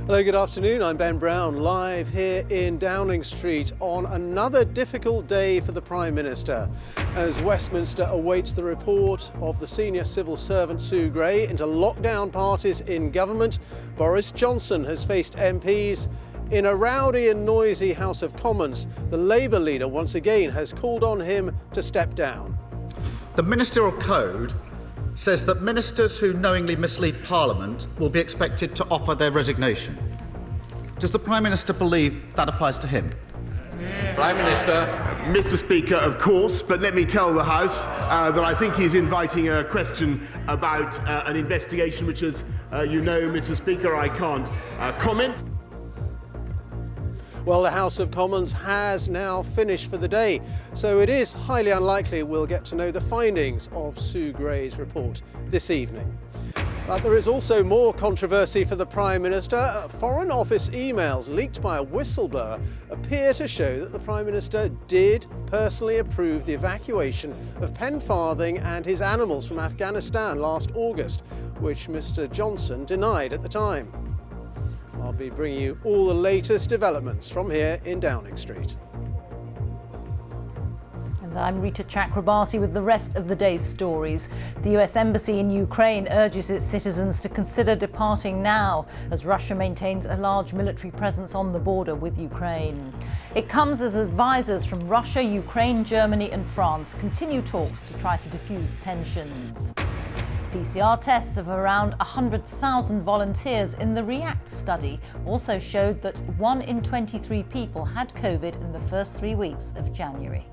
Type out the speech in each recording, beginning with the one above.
Hello, good afternoon. I'm Ben Brown, live here in Downing Street on another difficult day for the Prime Minister, as Westminster awaits the report of the senior civil servant Sue Gray into lockdown parties in government. Boris Johnson has faced MPs in a rowdy and noisy House of Commons. The Labour leader once again has called on him to step down. The Ministerial Code says that ministers who knowingly mislead Parliament will be expected to offer their resignation. Does the Prime Minister believe that applies to him? Prime Minister. Mr. Speaker, of course, but let me tell the House that I think he's inviting a question about an investigation which, as you know, Mr. Speaker, I can't comment. Well, the House of Commons has now finished for the day, so it is highly unlikely we'll get to know the findings of Sue Gray's report this evening. But there is also more controversy for the Prime Minister. Foreign Office emails leaked by a whistleblower appear to show that the Prime Minister did personally approve the evacuation of Pen Farthing and his animals from Afghanistan last August, which Mr. Johnson denied at the time. I'll be bringing you all the latest developments from here in Downing Street. And I'm Reeta Chakrabarti with the rest of the day's stories. The US Embassy in Ukraine urges its citizens to consider departing now as Russia maintains a large military presence on the border with Ukraine. It comes as advisors from Russia, Ukraine, Germany and France continue talks to try to diffuse tensions. PCR tests of around 100,000 volunteers in the REACT study also showed that 1 in 23 people had COVID in the first 3 weeks of January.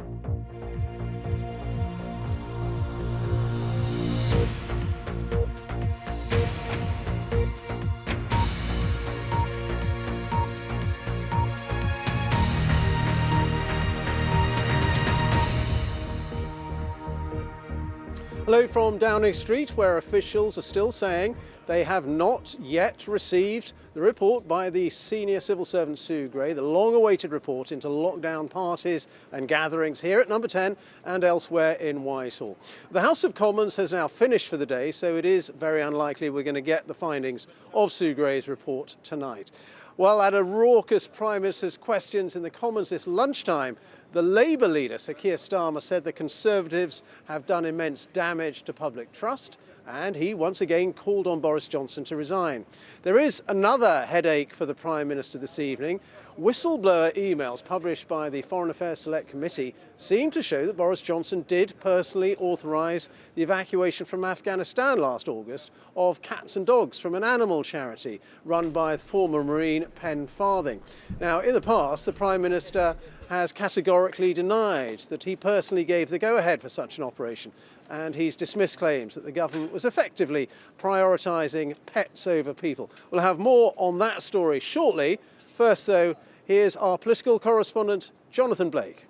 Hello from Downing Street, where officials are still saying they have not yet received the report by the senior civil servant Sue Gray, the long-awaited report into lockdown parties and gatherings here at Number 10 and elsewhere in Whitehall. The House of Commons has now finished for the day, so it is very unlikely we're going to get the findings of Sue Gray's report tonight. Well, at a raucous Prime Minister's questions in the Commons this lunchtime, the Labour leader, Sir Keir Starmer, said the Conservatives have done immense damage to public trust, and he once again called on Boris Johnson to resign. There is another headache for the Prime Minister this evening. Whistleblower emails published by the Foreign Affairs Select Committee seem to show that Boris Johnson did personally authorise the evacuation from Afghanistan last August of cats and dogs from an animal charity run by former Marine Pen Farthing. Now, in the past, the Prime Minister has categorically denied that he personally gave the go-ahead for such an operation, and he's dismissed claims that the government was effectively prioritising pets over people. We'll have more on that story shortly. First, though, here's our political correspondent, Jonathan Blake.